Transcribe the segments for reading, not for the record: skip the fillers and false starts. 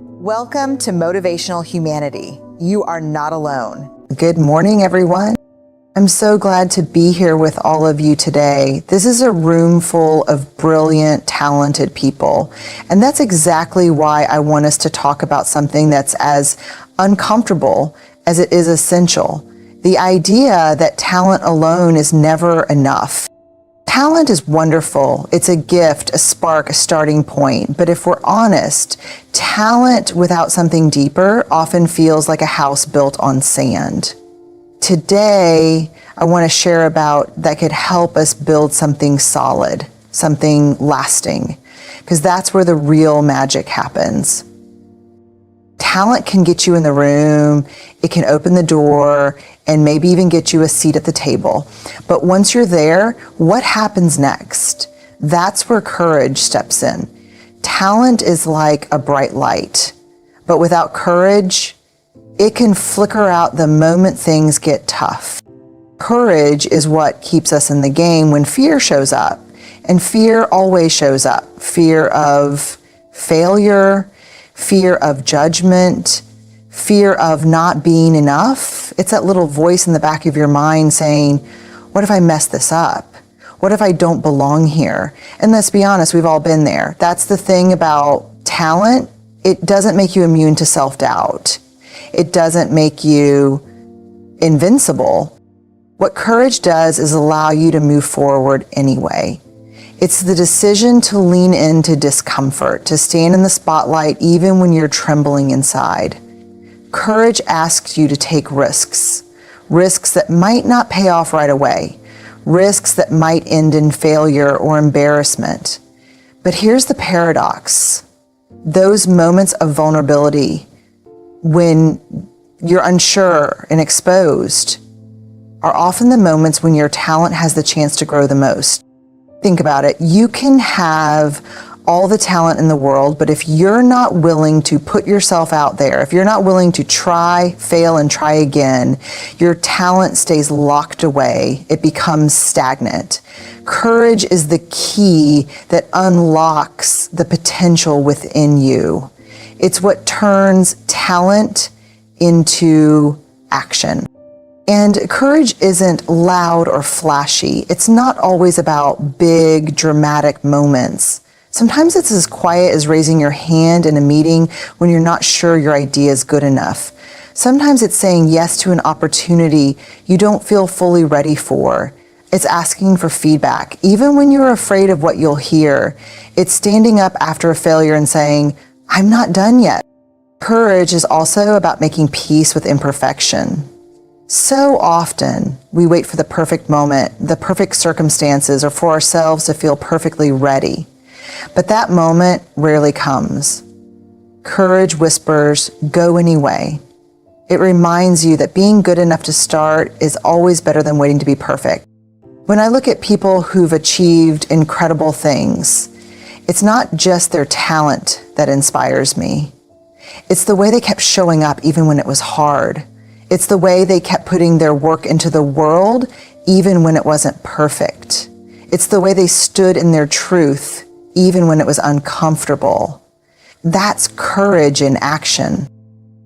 Welcome to Motivational Humanity. You are not alone. Good morning, everyone. I'm so glad to be here with all of you today. This is a room full of brilliant, talented people. And that's exactly why I want us to talk about something that's as uncomfortable as it is essential. The idea that talent alone is never enough. Talent is wonderful. It's a gift, a spark, a starting point. But if we're honest, talent without something deeper often feels like a house built on sand. Today, I want to share about that could help us build something solid, something lasting, because that's where the real magic happens. Talent can get you in the room, it can open the door, and maybe even get you a seat at the table. But once you're there, what happens next? That's where courage steps in. Talent is like a bright light, but without courage, it can flicker out the moment things get tough. Courage is what keeps us in the game when fear shows up. And fear always shows up. Fear of failure, fear of judgment, fear of not being enough. It's that little voice in the back of your mind saying, what if I mess this up? What if I don't belong here? And let's be honest, we've all been there. That's the thing about talent. It doesn't make you immune to self-doubt. It doesn't make you invincible. What courage does is allow you to move forward anyway. It's the decision to lean into discomfort, to stand in the spotlight even when you're trembling inside. Courage asks you to take risks, risks that might not pay off right away, risks that might end in failure or embarrassment. But here's the paradox. Those moments of vulnerability, when you're unsure and exposed, are often the moments when your talent has the chance to grow the most. Think about it. You can have all the talent in the world, but if you're not willing to put yourself out there, if you're not willing to try, fail, and try again, your talent stays locked away. It becomes stagnant. Courage is the key that unlocks the potential within you. It's what turns talent into action. And courage isn't loud or flashy. It's not always about big, dramatic moments. Sometimes it's as quiet as raising your hand in a meeting when you're not sure your idea is good enough. Sometimes it's saying yes to an opportunity you don't feel fully ready for. It's asking for feedback, even when you're afraid of what you'll hear. It's standing up after a failure and saying, I'm not done yet. Courage is also about making peace with imperfection. So often, we wait for the perfect moment, the perfect circumstances, or for ourselves to feel perfectly ready. But that moment rarely comes. Courage whispers, go anyway. It reminds you that being good enough to start is always better than waiting to be perfect. When I look at people who've achieved incredible things, it's not just their talent that inspires me. It's the way they kept showing up even when it was hard. It's the way they kept putting their work into the world even when it wasn't perfect. It's the way they stood in their truth even when it was uncomfortable. That's courage in action.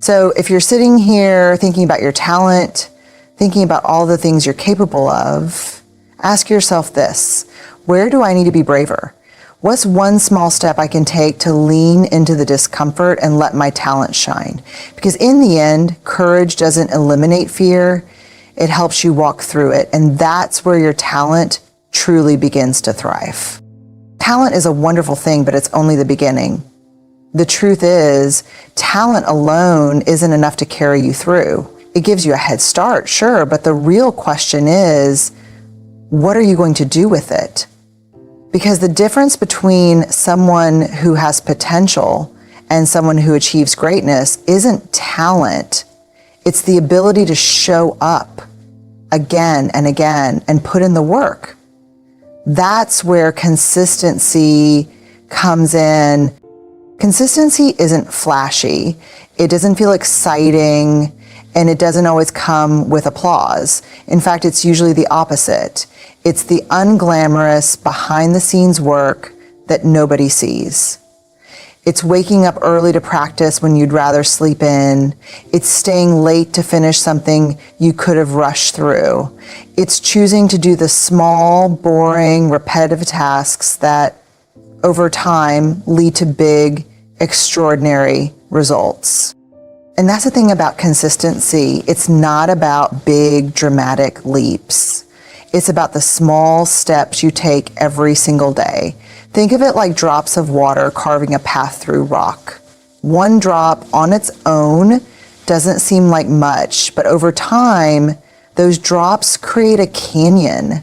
So if you're sitting here thinking about your talent, thinking about all the things you're capable of, ask yourself this: where do I need to be braver? What's one small step I can take to lean into the discomfort and let my talent shine? Because in the end, courage doesn't eliminate fear. It helps you walk through it. And that's where your talent truly begins to thrive. Talent is a wonderful thing, but it's only the beginning. The truth is, talent alone isn't enough to carry you through. It gives you a head start, sure, but the real question is, what are you going to do with it? Because the difference between someone who has potential and someone who achieves greatness isn't talent. It's the ability to show up again and again and put in the work. That's where consistency comes in. Consistency isn't flashy. It doesn't feel exciting, and it doesn't always come with applause. In fact, it's usually the opposite. It's the unglamorous, behind-the-scenes work that nobody sees. It's waking up early to practice when you'd rather sleep in. It's staying late to finish something you could have rushed through. It's choosing to do the small, boring, repetitive tasks that over time lead to big, extraordinary results. And that's the thing about consistency. It's not about big, dramatic leaps. It's about the small steps you take every single day. Think of it like drops of water carving a path through rock. One drop on its own doesn't seem like much, but over time, those drops create a canyon.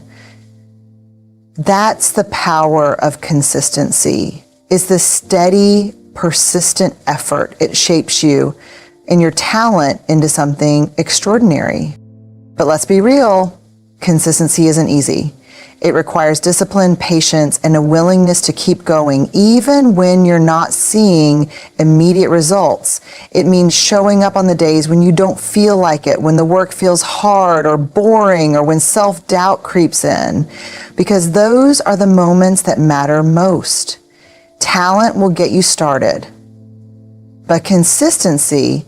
That's the power of consistency. It's the steady, persistent effort. It shapes you and your talent into something extraordinary. But let's be real, consistency isn't easy. It requires discipline, patience, and a willingness to keep going, even when you're not seeing immediate results. It means showing up on the days when you don't feel like it, when the work feels hard or boring, or when self-doubt creeps in, because those are the moments that matter most. Talent will get you started, but consistency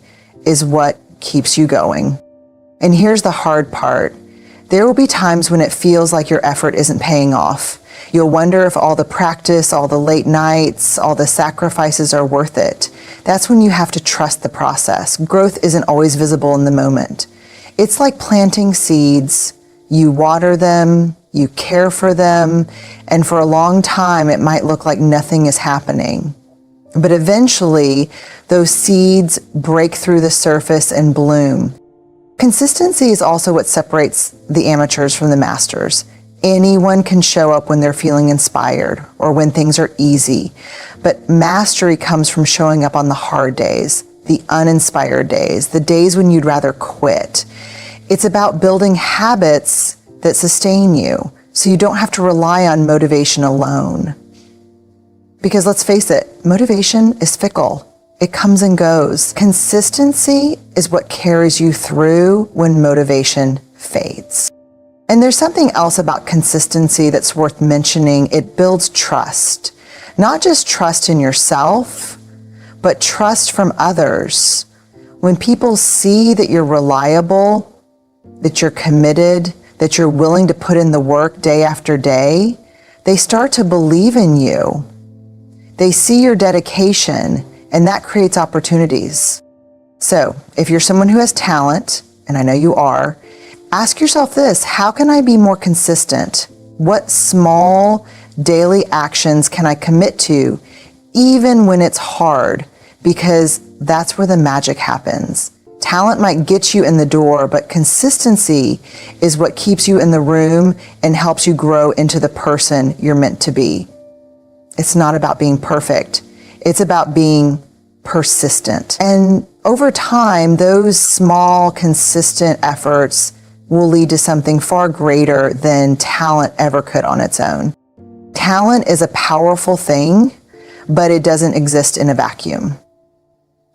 is what keeps you going. And here's the hard part. There will be times when it feels like your effort isn't paying off. You'll wonder if all the practice, all the late nights, all the sacrifices are worth it. That's when you have to trust the process. Growth isn't always visible in the moment. It's like planting seeds. You water them, you care for them, and for a long time it might look like nothing is happening. But eventually, those seeds break through the surface and bloom. Consistency is also what separates the amateurs from the masters. Anyone can show up when they're feeling inspired or when things are easy. But mastery comes from showing up on the hard days, the uninspired days, the days when you'd rather quit. It's about building habits that sustain you so you don't have to rely on motivation alone. Because let's face it, motivation is fickle. It comes and goes. Consistency is what carries you through when motivation fades. And there's something else about consistency that's worth mentioning. It builds trust. Not just trust in yourself, but trust from others. When people see that you're reliable, that you're committed, that you're willing to put in the work day after day, they start to believe in you. They see your dedication, and that creates opportunities. So if you're someone who has talent, and I know you are, ask yourself this: how can I be more consistent? What small daily actions can I commit to, even when it's hard? Because that's where the magic happens. Talent might get you in the door, but consistency is what keeps you in the room and helps you grow into the person you're meant to be. It's not about being perfect. It's about being persistent. And over time, those small, consistent efforts will lead to something far greater than talent ever could on its own. Talent is a powerful thing, but it doesn't exist in a vacuum.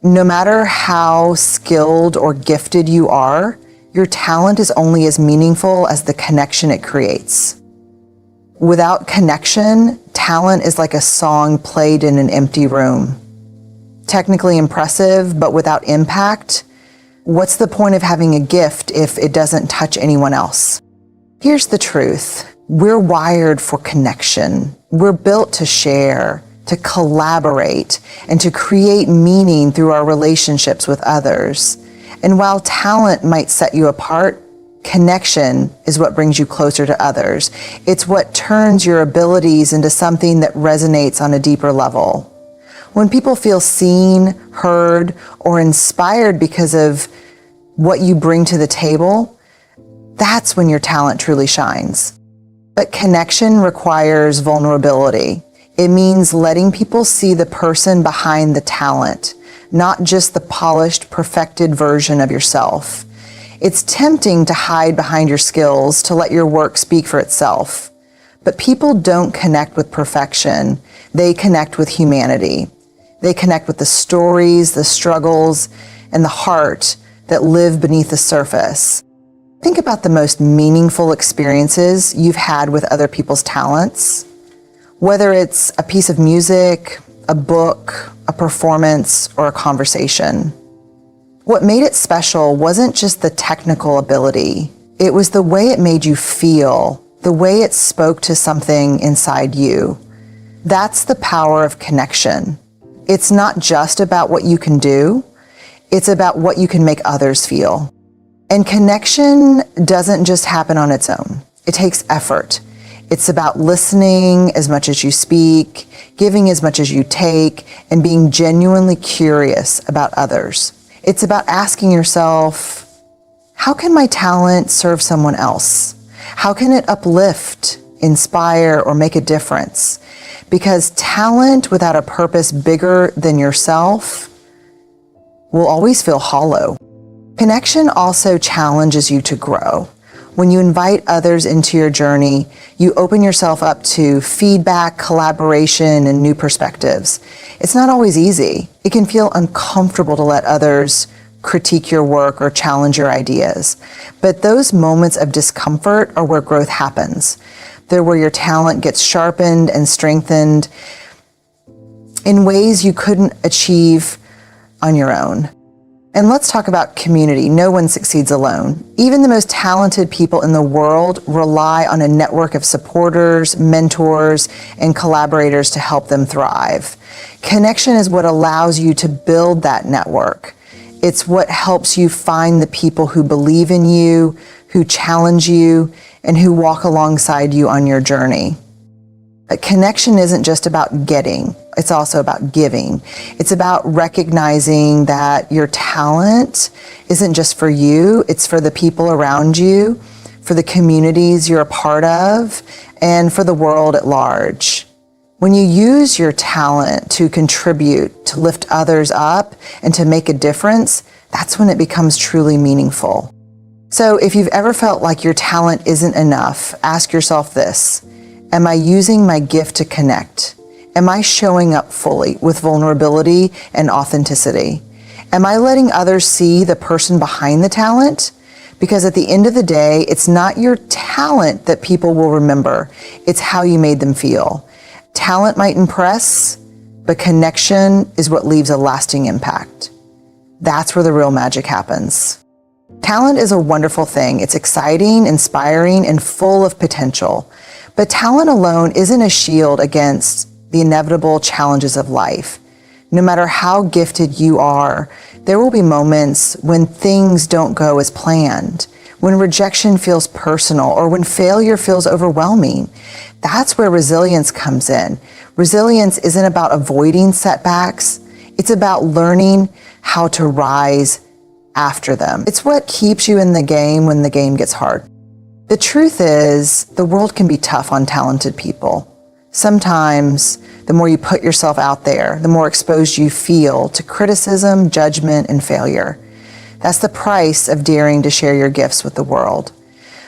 No matter how skilled or gifted you are, your talent is only as meaningful as the connection it creates. Without connection, talent is like a song played in an empty room. Technically impressive, but without impact, what's the point of having a gift if it doesn't touch anyone else? Here's the truth. We're wired for connection. We're built to share, to collaborate, and to create meaning through our relationships with others. And while talent might set you apart, connection is what brings you closer to others. It's what turns your abilities into something that resonates on a deeper level. When people feel seen, heard, or inspired because of what you bring to the table, that's when your talent truly shines. But connection requires vulnerability. It means letting people see the person behind the talent, not just the polished, perfected version of yourself. It's tempting to hide behind your skills, to let your work speak for itself. But people don't connect with perfection. They connect with humanity. They connect with the stories, the struggles, and the heart that live beneath the surface. Think about the most meaningful experiences you've had with other people's talents. Whether it's a piece of music, a book, a performance, or a conversation. What made it special wasn't just the technical ability. It was the way it made you feel, the way it spoke to something inside you. That's the power of connection. It's not just about what you can do, it's about what you can make others feel. And connection doesn't just happen on its own. It takes effort. It's about listening as much as you speak, giving as much as you take, and being genuinely curious about others. It's about asking yourself, how can my talent serve someone else? How can it uplift, inspire, or make a difference? Because talent without a purpose bigger than yourself will always feel hollow. Connection also challenges you to grow. When you invite others into your journey, you open yourself up to feedback, collaboration, and new perspectives. It's not always easy. It can feel uncomfortable to let others critique your work or challenge your ideas. But those moments of discomfort are where growth happens. They're where your talent gets sharpened and strengthened in ways you couldn't achieve on your own. And let's talk about community. No one succeeds alone. Even the most talented people in the world rely on a network of supporters, mentors, and collaborators to help them thrive. Connection is what allows you to build that network. It's what helps you find the people who believe in you, who challenge you, and who walk alongside you on your journey. A connection isn't just about getting, it's also about giving. It's about recognizing that your talent isn't just for you, it's for the people around you, for the communities you're a part of, and for the world at large. When you use your talent to contribute, to lift others up, and to make a difference, that's when it becomes truly meaningful. So if you've ever felt like your talent isn't enough, ask yourself this: am I using my gift to connect? Am I showing up fully with vulnerability and authenticity? Am I letting others see the person behind the talent? Because at the end of the day, it's not your talent that people will remember. It's how you made them feel. Talent might impress, but connection is what leaves a lasting impact. That's where the real magic happens. Talent is a wonderful thing. It's exciting, inspiring, and full of potential. But talent alone isn't a shield against the inevitable challenges of life. No matter how gifted you are, there will be moments when things don't go as planned, when rejection feels personal, or when failure feels overwhelming. That's where resilience comes in. Resilience isn't about avoiding setbacks. It's about learning how to rise after them. It's what keeps you in the game when the game gets hard. The truth is, the world can be tough on talented people. Sometimes, the more you put yourself out there, the more exposed you feel to criticism, judgment, and failure. That's the price of daring to share your gifts with the world.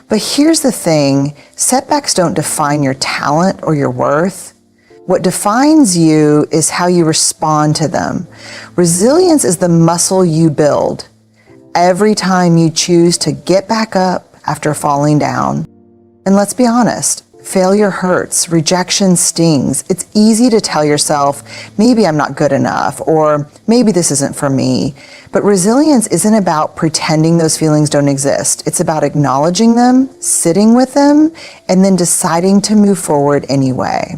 But here's the thing, setbacks don't define your talent or your worth. What defines you is how you respond to them. Resilience is the muscle you build every time you choose to get back up after falling down. And let's be honest, failure hurts, rejection stings. It's easy to tell yourself, maybe I'm not good enough, or maybe this isn't for me. But resilience isn't about pretending those feelings don't exist. It's about acknowledging them, sitting with them, and then deciding to move forward anyway.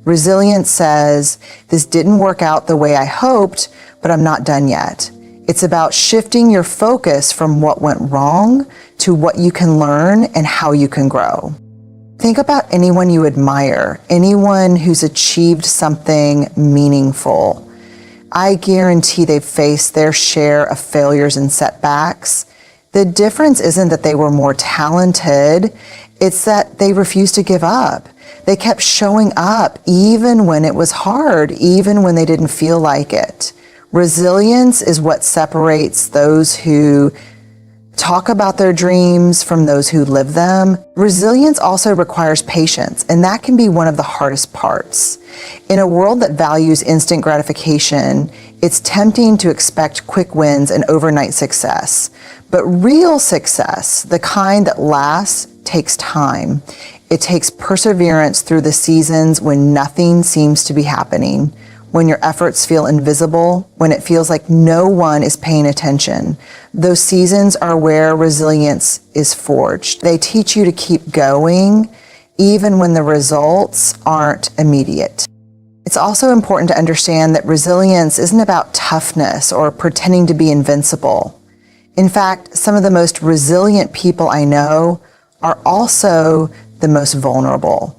Resilience says, this didn't work out the way I hoped, but I'm not done yet. It's about shifting your focus from what went wrong to what you can learn and how you can grow. Think about anyone you admire, anyone who's achieved something meaningful. I guarantee they've faced their share of failures and setbacks. The difference isn't that they were more talented, it's that they refused to give up. They kept showing up even when it was hard, even when they didn't feel like it. Resilience is what separates those who talk about their dreams from those who live them. Resilience also requires patience, and that can be one of the hardest parts. In a world that values instant gratification, it's tempting to expect quick wins and overnight success. But real success, the kind that lasts, takes time. It takes perseverance through the seasons when nothing seems to be happening, when your efforts feel invisible, when it feels like no one is paying attention. Those seasons are where resilience is forged. They teach you to keep going even when the results aren't immediate. It's also important to understand that resilience isn't about toughness or pretending to be invincible. In fact, some of the most resilient people I know are also the most vulnerable.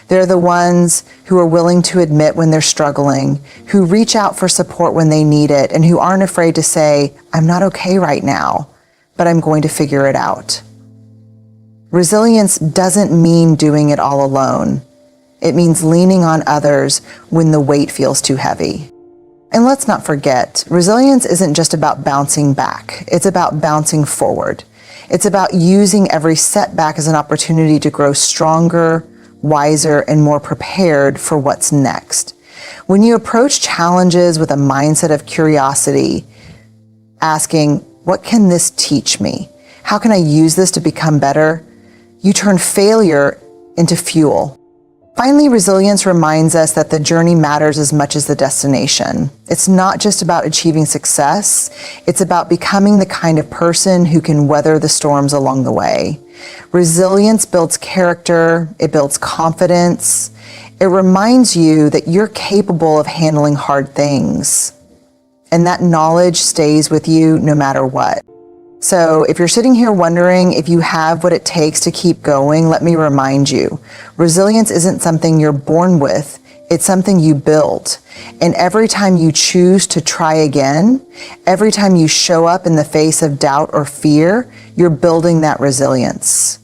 They're the ones who are willing to admit when they're struggling, who reach out for support when they need it, and who aren't afraid to say, I'm not okay right now, but I'm going to figure it out. Resilience doesn't mean doing it all alone. It means leaning on others when the weight feels too heavy. And let's not forget, resilience isn't just about bouncing back. It's about bouncing forward. It's about using every setback as an opportunity to grow stronger, wiser, and more prepared for what's next. When you approach challenges with a mindset of curiosity, asking, what can this teach me? How can I use this to become better? You turn failure into fuel. Finally, resilience reminds us that the journey matters as much as the destination. It's not just about achieving success. It's about becoming the kind of person who can weather the storms along the way. Resilience builds character. It builds confidence. It reminds you that you're capable of handling hard things. And that knowledge stays with you no matter what. So if you're sitting here wondering if you have what it takes to keep going, let me remind you, resilience isn't something you're born with. It's something you build. And every time you choose to try again, every time you show up in the face of doubt or fear, you're building that resilience.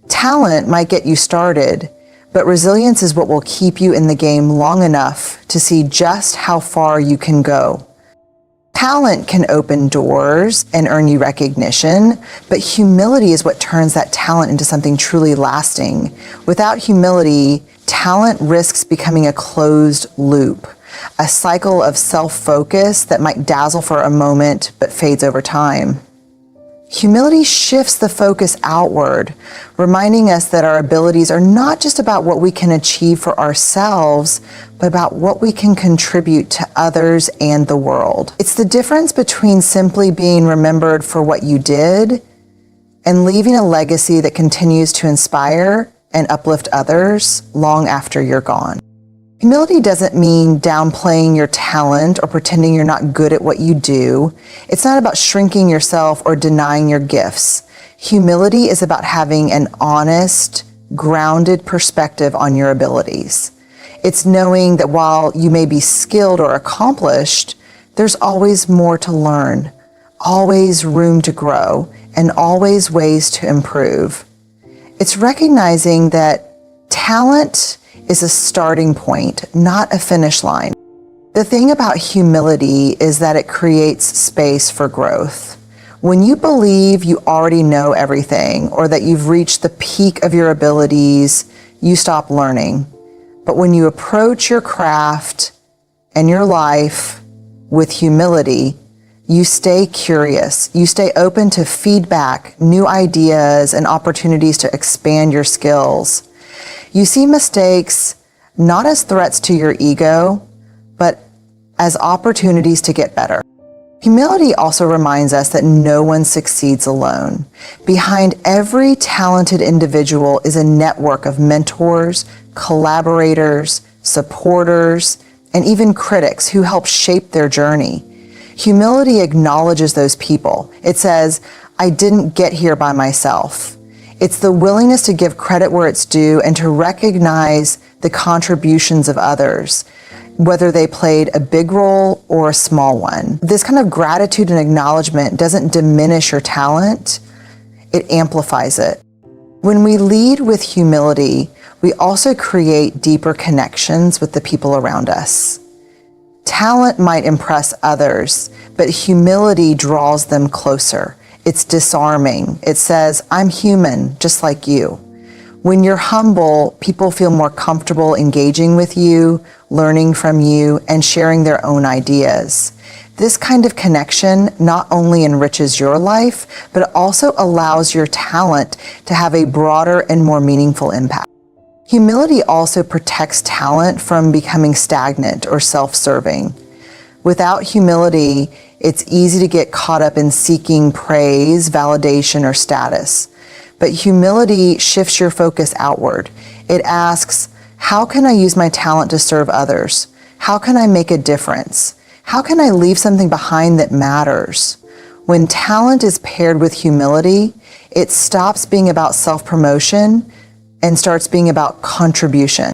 Talent might get you started, but resilience is what will keep you in the game long enough to see just how far you can go. Talent can open doors and earn you recognition, but humility is what turns that talent into something truly lasting. Without humility, talent risks becoming a closed loop, a cycle of self-focus that might dazzle for a moment but fades over time. Humility shifts the focus outward, reminding us that our abilities are not just about what we can achieve for ourselves, but about what we can contribute to others and the world. It's the difference between simply being remembered for what you did and leaving a legacy that continues to inspire and uplift others long after you're gone. Humility doesn't mean downplaying your talent or pretending you're not good at what you do. It's not about shrinking yourself or denying your gifts. Humility is about having an honest, grounded perspective on your abilities. It's knowing that while you may be skilled or accomplished, there's always more to learn, always room to grow, and always ways to improve. It's recognizing that talent is a starting point, not a finish line. The thing about humility is that it creates space for growth. When you believe you already know everything or that you've reached the peak of your abilities, you stop learning. But when you approach your craft and your life with humility, you stay curious. You stay open to feedback, new ideas, and opportunities to expand your skills. You see mistakes not as threats to your ego, but as opportunities to get better. Humility also reminds us that no one succeeds alone. Behind every talented individual is a network of mentors, collaborators, supporters, and even critics who help shape their journey. Humility acknowledges those people. It says, I didn't get here by myself. It's the willingness to give credit where it's due and to recognize the contributions of others, whether they played a big role or a small one. This kind of gratitude and acknowledgement doesn't diminish your talent, it amplifies it. When we lead with humility, we also create deeper connections with the people around us. Talent might impress others, but humility draws them closer. It's disarming. It says, I'm human, just like you. When you're humble, people feel more comfortable engaging with you, learning from you, and sharing their own ideas. This kind of connection not only enriches your life, but it also allows your talent to have a broader and more meaningful impact. Humility also protects talent from becoming stagnant or self-serving. Without humility, it's easy to get caught up in seeking praise, validation, or status. But humility shifts your focus outward. It asks, how can I use my talent to serve others? How can I make a difference? How can I leave something behind that matters? When talent is paired with humility, it stops being about self-promotion and starts being about contribution.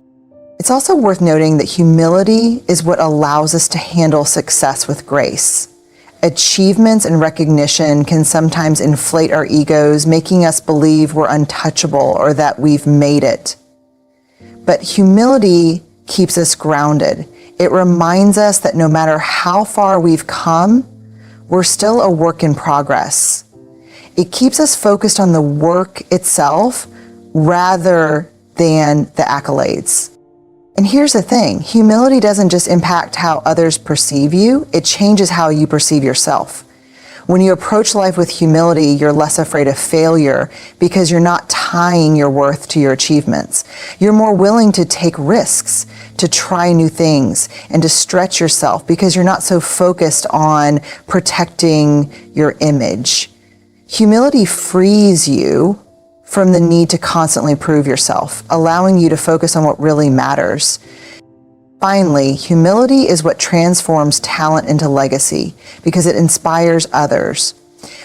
It's also worth noting that humility is what allows us to handle success with grace. Achievements and recognition can sometimes inflate our egos, making us believe we're untouchable or that we've made it. But humility keeps us grounded. It reminds us that no matter how far we've come, we're still a work in progress. It keeps us focused on the work itself rather than the accolades. And here's the thing, humility doesn't just impact how others perceive you, it changes how you perceive yourself. When you approach life with humility, you're less afraid of failure because you're not tying your worth to your achievements. You're more willing to take risks, to try new things, and to stretch yourself because you're not so focused on protecting your image. Humility frees you from the need to constantly prove yourself, allowing you to focus on what really matters. Finally, humility is what transforms talent into legacy because it inspires others.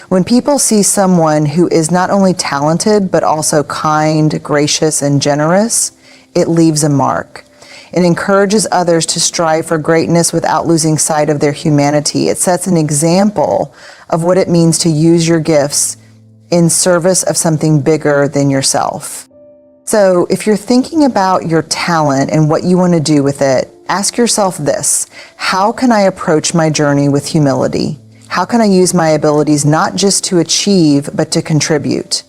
When people see someone who is not only talented, but also kind, gracious, and generous, it leaves a mark. It encourages others to strive for greatness without losing sight of their humanity. It sets an example of what it means to use your gifts in service of something bigger than yourself. So if you're thinking about your talent and what you want to do with it, ask yourself this: how can I approach my journey with humility? How can I use my abilities not just to achieve, but to contribute?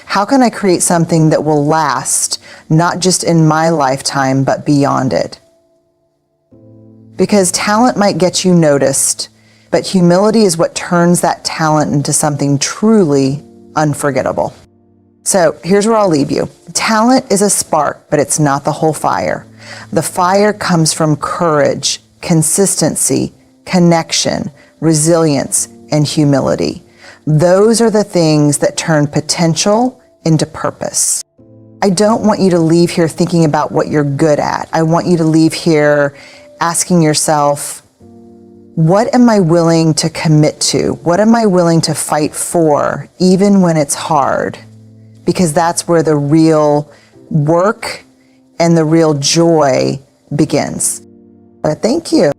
How can I create something that will last, not just in my lifetime, but beyond it? Because talent might get you noticed, but humility is what turns that talent into something truly unforgettable. So here's where I'll leave you. Talent is a spark, but it's not the whole fire. The fire comes from courage, consistency, connection, resilience, and humility. Those are the things that turn potential into purpose. I don't want you to leave here thinking about what you're good at. I want you to leave here asking yourself, what am I willing to commit to? What am I willing to fight for, even when it's hard? Because that's where the real work and the real joy begins. But thank you.